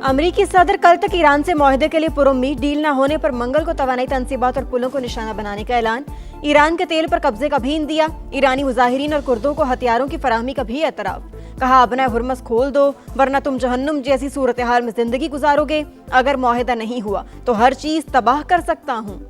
अमरीकी सदर कल तक ईरान से मुआहदे के लिए पुरुम्मीद, डील न होने पर मंगल को तवानाई तनसीबात और पुलों को निशाना बनाने का ऐलान। ईरान के तेल पर कब्जे का भी इंदिया, ईरानी मुजाहिरीन और कुर्दों को हथियारों की फराहमी का भी एतराफ। कहा अपना हुर्मस खोल दो वरना तुम जहन्नुम जैसी सूरत हाल में जिंदगी गुजारोगे। अगर मुआहदा नहीं हुआ तो हर चीज तबाह कर सकता हूँ।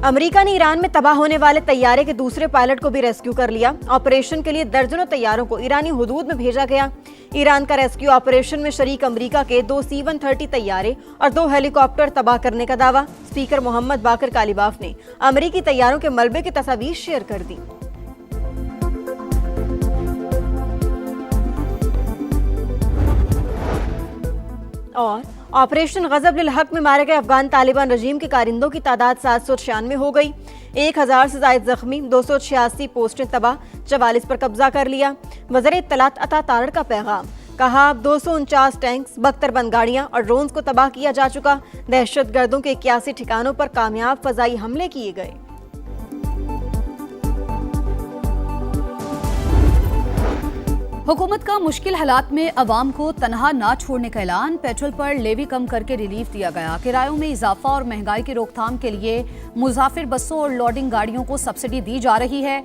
अमेरिका ने ईरान में तबाह होने वाले तैयारे के दूसरे पायलट को भी रेस्क्यू कर लिया। ऑपरेशन के लिए दर्जनों तैयारों को ईरानी हुदूद में भेजा गया। ईरान का रेस्क्यू ऑपरेशन में शरीक अमेरिका के 2 C-130 तैयारे और 2 हेलीकॉप्टर तबाह करने का दावा। स्पीकर मोहम्मद बाकर कालिबाफ ने अमेरिकी तैयारों के मलबे की तस्वीर शेयर कर दी। और ऑपरेशन गजब लिल हक में मारे गए अफगान तालिबान रजीम के कारिंदों की तादाद 796 हो गई। 1000 से ज्यादा जख्मी, 286 पोस्टें तबाह, 44 पर कब्जा कर लिया। वज़ीर इत्तलात अता तारड़ का पैगाम, कहा 249 टैंक्स, 72 गाड़ियां और ड्रोन्स को तबाह किया जा चुका। दहशतगर्दों के 81 ठिकानों पर कामयाब फजाई हमले किए गए। हुकूमत का मुश्किल हालात में अवाम को तनहा ना छोड़ने का ऐलान। पेट्रोल पर लेवी कम करके रिलीफ दिया गया। किरायों में इजाफा और महंगाई की रोकथाम के लिए मुसाफिर बसों और लोडिंग गाड़ियों को सब्सिडी दी जा रही है।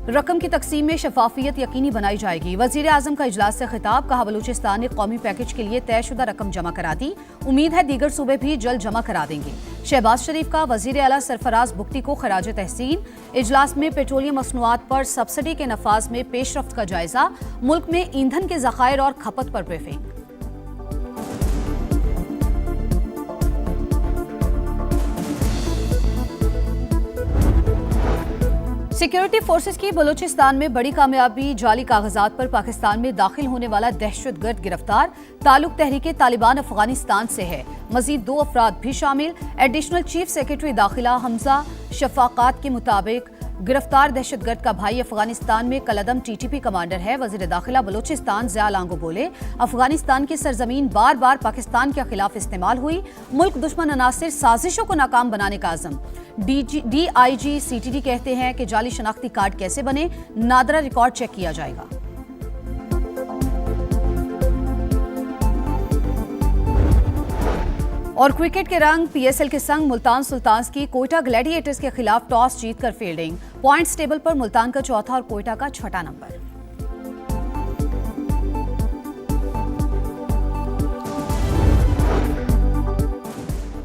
रकम की तकसीम में शफाफियत यकीनी बनाई जाएगी। वजीर आजम का इजलास से खिताब, कहा बलूचिस्तान ने कौमी पैकेज के लिए तयशुदा रकम जमा करा दी। उम्मीद है दीगर सूबे भी जल्द जमा करा देंगे। शहबाज शरीफ का वजीर आला सरफराज बुख्ती को खराज तहसीन। इजलास में पेट्रोलियम मसनूआत पर सब्सिडी के नफाज में पेशरफ्त का जायजा। मुल्क में ईंधन के ज़खायर और खपत पर ब्रीफिंग। सिक्योरिटी फोर्सेस की बलूचिस्तान में बड़ी कामयाबी। जाली कागजात पर पाकिस्तान में दाखिल होने वाला दहशतगर्द गिरफ्तार। ताल्लुक तहरीके तालिबान अफगानिस्तान से है। मजीद 2 अफराद भी शामिल। एडिशनल चीफ सेक्रेटरी दाखिला हमजा शफाकात के मुताबिक गिरफ्तार दहशतगर्द का भाई अफगानिस्तान में कलदम TTP कमांडर है। वजीर दाखिला बलूचिस्तान ज़िया लांगो बोले, अफगानिस्तान की सरजमीन बार बार पाकिस्तान के खिलाफ इस्तेमाल हुई। मुल्क दुश्मन अनासिर साजिशों को नाकाम बनाने का आज़म। DIG CTD कहते हैं कि जाली शनाख्ती कार्ड कैसे बने, नादरा रिकॉर्ड चेक किया जाएगा। और क्रिकेट के रंग PSL के संग मुल्तान सुल्तान्स की कोयटा ग्लैडिएटर्स के खिलाफ टॉस जीतकर फील्डिंग। पॉइंट्स टेबल पर मुल्तान का चौथा और कोयटा का 6ठा नंबर।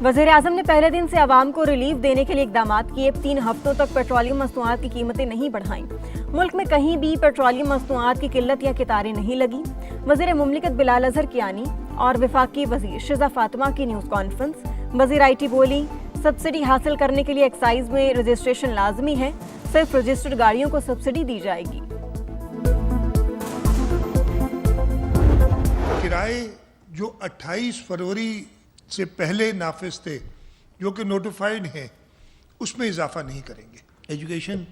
वज़ीर आज़म ने पहले दिन से आवाम को रिलीफ देने के लिए इकदाम किए। 3 हफ्तों तक पेट्रोलियम मसनूआत की कीमतें नहीं बढ़ाईं। मुल्क में कहीं भी पेट्रोलियम मसनूआत की किल्लत या कितारें नहीं लगी। वज़ीर मुमलिकत बिलाल अजहर कियानी और वफाकी वज़ीर शिजा फातिमा की न्यूज़ कॉन्फ्रेंस। वज़ीर IT बोली, सब्सिडी हासिल करने के लिए एक्साइज में रजिस्ट्रेशन लाजमी है। सिर्फ रजिस्टर्ड गाड़ियों को सब्सिडी दी जाएगी। किराए जो 28 फरवरी से पहले नाफिज थे, जो कि नोटिफाइड हैं, उसमें इजाफा नहीं करेंगे। एजुकेशन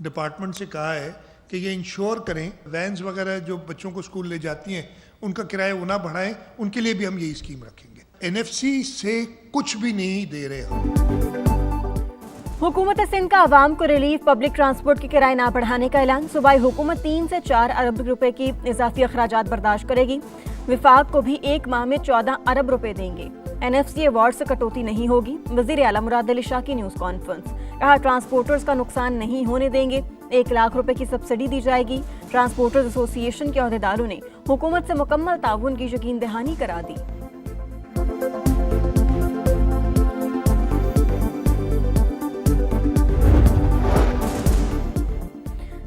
डिपार्टमेंट से कहा है कि ये इंश्योर करें वैन्स वगैरह जो बच्चों को स्कूल ले जाती हैं उनका किराया वो ना बढ़ाएं। उनके लिए भी हम यही स्कीम रखेंगे। NFC से कुछ भी नहीं दे रहे हम। हुकूमत सिंध का आवाम को रिलीफ। पब्लिक ट्रांसपोर्ट के किराए ना बढ़ाने का ऐलान। सूबाई हुकूमत 3 से 4 अरब रुपए की इजाफी अखराजात बर्दाश्त करेगी। विफाक को भी 1 माह में 14 अरब रुपए देंगे। NFC अवार्ड से कटौती नहीं होगी। वजीर आला मुराद अली शाह की न्यूज़ कॉन्फ्रेंस, कहा ट्रांसपोर्टर्स का नुकसान नहीं होने देंगे। 1 लाख रुपए की सब्सिडी दी जाएगी। ट्रांसपोर्टर्स एसोसिएशन के अहदेदारों ने हुकूमत से मुकम्मल ताउन की यकीन दहानी करा दी।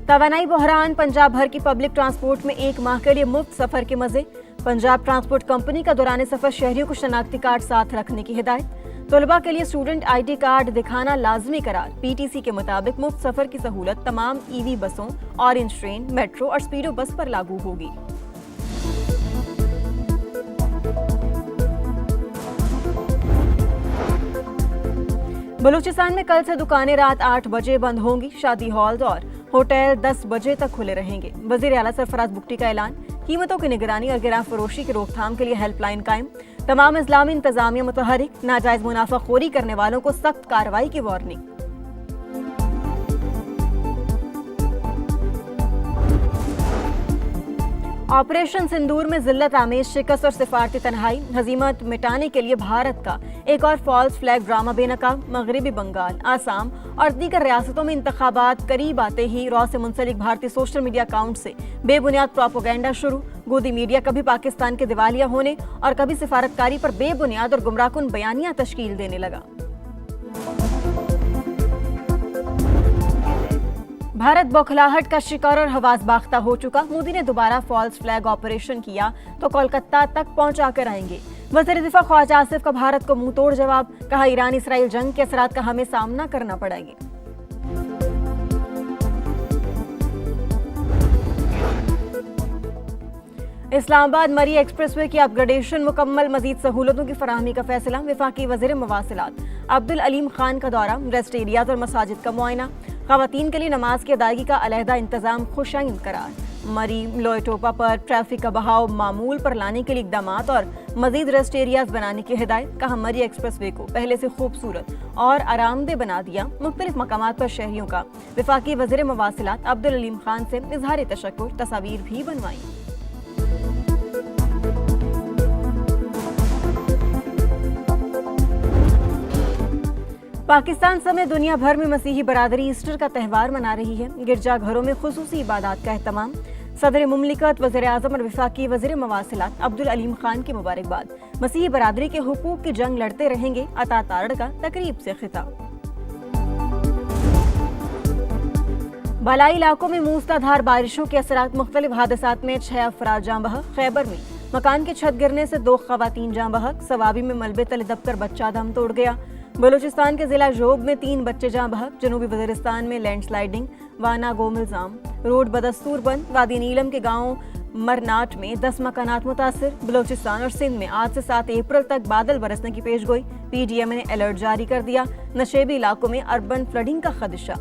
तवानाई बहरान। पंजाब भर की पब्लिक ट्रांसपोर्ट में 1 माह के लिए मुफ्त सफर के मजे। पंजाब ट्रांसपोर्ट कंपनी का दौरान सफर शहरियों को शनाख्ती कार्ड साथ रखने की हिदायत। तलबा के लिए स्टूडेंट ID कार्ड दिखाना लाजमी करार। PTC के मुताबिक मुफ्त सफर की सहूलत तमाम EV बसों, ऑरेंज ट्रेन, मेट्रो और स्पीडो बस पर लागू होगी। बलूचिस्तान में कल से दुकानें रात 8 बजे बंद होंगी। शादी हॉल्स और होटल 10 बजे तक खुले रहेंगे। वजीर आला सरफराज बुख्ती का ऐलान। कीमतों की निगरानी और गिरां फरोशी की रोकथाम के लिए हेल्पलाइन कायम। तमाम इस्लामी इंतजामिया मुतहरिक। नाजायज मुनाफाखोरी करने वालों को सख्त कार्रवाई की वार्निंग। ऑपरेशन सिंदूर में जिल्लत आमेज शिकस्त और सिफारती तन्हाई, हजीमत मिटाने के लिए भारत का एक और फॉल्स फ्लैग ड्रामा बेनकाब। मगरबी बंगाल, आसाम और दीगर रियासतों में इंतखाबात करीब आते ही रॉ से मुंसलिक भारतीय सोशल मीडिया अकाउंट से बेबुनियाद प्रोपोगेंडा शुरू। गोदी मीडिया कभी पाकिस्तान के दिवालिया होने और कभी सिफारतकारी पर बेबुनियाद और गुमराहकुन बयानियां तश्कील देने लगा। भारत बौखलाहट का शिकार और हवास बाख्ता हो चुका। मोदी ने दोबारा फॉल्स फ्लैग ऑपरेशन किया तो कोलकाता तक पहुंचा कर आएंगे। वज़ीर दिफा ख्वाजा आसिफ का भारत को मुंह तोड़ जवाब, कहा ईरान इसराइल जंग के असरात का हमें सामना करना पड़ेगा। इस्लामाबाद मरी एक्सप्रेसवे की अपग्रेडेशन मुकम्मल, मजीद सहूलतों की फराहमी का फैसला। वफाकी वज़ीर मवासिलात अब्दुल अलीम खान का दौरा, रेस्ट एरियाज और मसाजिद का मुआयना। ख़वातीन के लिए नमाज की अदायगी का अलहदा इंतजाम खुशाइन करार। मरी लोएटोपा पर ट्रैफिक का बहाव मामूल पर लाने के लिए इकदामात और मजीद रेस्ट एरियाज बनाने की हिदायत। कहा मरी एक्सप्रेसवे को पहले से खूबसूरत और आरामदेह बना दिया। मुख्तलिफ मकामात पर शहरियों का वफाकी वज़ीर मवासिलात अब्दुल अलीम खान से इजहार तशक्कुर, तस्वीर भी बनवाई। पाकिस्तान समेत दुनिया भर में मसीही बरादरी ईस्टर का त्यौहार मना रही है। गिरजाघरों में खुसूसी इबादत का एहतमाम। सदर मुमलिकत, वज़ीर आज़म और वफाकी वज़ीर मवासिलात अब्दुल अलीम खान की मुबारकबाद। मसीही बरादरी के हुकूक की जंग लड़ते रहेंगे, अता तारड़ का तकरीब से खिताब। बालाई इलाकों में मूसलाधार बारिशों के असरात, मुख्तलिफ हादसात में 6 अफराद जाँ बहक। खैबर में मकान की छत गिरने से 2 ख़वातीन जाँ बहक। सवाबी में मलबे तले दबकर बच्चा दम तोड़ गया। बलूचिस्तान के जिला जोब में 3 बच्चे जाँ बहक। जनूबी वज़ीरिस्तान में लैंडस्लाइडिंग, वाना गोमिल्जाम रोड बदस्तूर बंद। वादी नीलम के गांव मरनाट में 10 मकानात मुतासिर। बलूचिस्तान और सिंध में आज से 7 अप्रैल तक बादल बरसने की पेशगोई। PDM ने अलर्ट जारी कर दिया। नशेबी इलाकों में अर्बन फ्लडिंग का खदशा।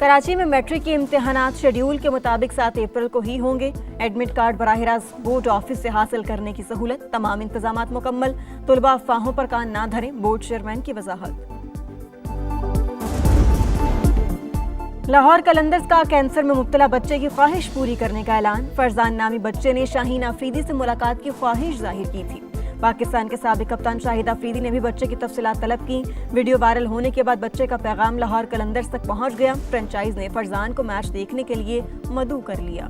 कराची में मैट्रिक के इम्तिहानात शेड्यूल के मुताबिक 7 अप्रैल को ही होंगे। एडमिट कार्ड बराह रास्त बोर्ड ऑफिस से हासिल करने की सहूलत। तमाम इंतजामात मुकम्मल। तुलबा अफवाहों पर कान ना धरें, बोर्ड चेयरमैन की वजाहत। लाहौर कलंदर्स का कैंसर में मुब्तला बच्चे की ख्वाहिश पूरी करने का ऐलान। फरजान नामी बच्चे ने शाहीन अफरीदी से मुलाकात की ख्वाहिश जाहिर की थी। पाकिस्तान के साबिक कप्तान शाहिद अफरीदी ने भी बच्चे की तफसीलात तलब की। वीडियो वायरल होने के बाद बच्चे का पैगाम लाहौर कलंदर्स तक पहुंच गया। फ्रेंचाइज ने फरजान को मैच देखने के लिए मदऊ कर लिया।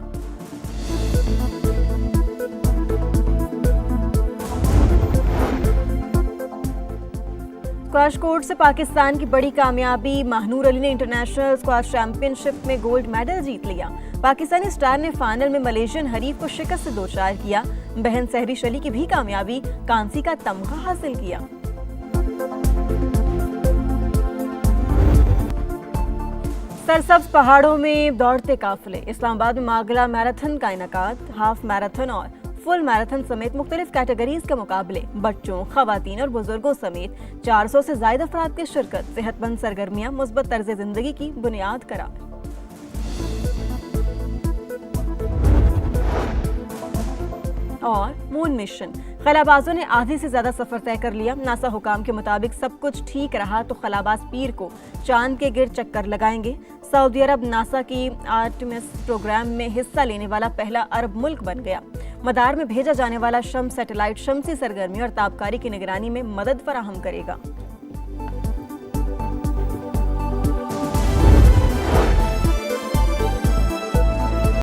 स्क्वैश कोर्ट से पाकिस्तान की बड़ी कामयाबी। महानूर अली ने इंटरनेशनल स्क्वैश चैंपियनशिप में गोल्ड मेडल जीत लिया। पाकिस्तानी स्टार ने फाइनल में मलेशियन हरीफ को शिकस्त से 2-4 किया। बहन सहरिश अली की भी कामयाबी, कांसी का तमगा हासिल किया। सरसब्ज पहाड़ों में दौड़ते काफिले। इस्लामाबाद में मागला मैराथन का इनेकाद। हाफ मैराथन और फुल मैराथन समेत मुख्तलिफ कैटेगरीज के मुकाबले। बच्चों, खवातीन और बुजुर्गों समेत 400 से ज्यादा अफराद की शिरकत। सेहतमंद सरगर्मियां मुस्बत तर्ज जिंदगी की बुनियाद करार। और मून मिशन, खलाबाजों ने आधी से ज्यादा सफर तय कर लिया। नासा हुकाम के मुताबिक सब कुछ ठीक रहा तो खलाबाज पीर को चांद के गिर्द चक्कर लगाएंगे। सऊदी अरब नासा की आर्टेमिस प्रोग्राम में हिस्सा लेने वाला पहला अरब मुल्क बन गया। मदार में भेजा जाने वाला शम्स सैटेलाइट शम्सी सरगर्मी और ताबकारी की निगरानी में मदद फराहम करेगा।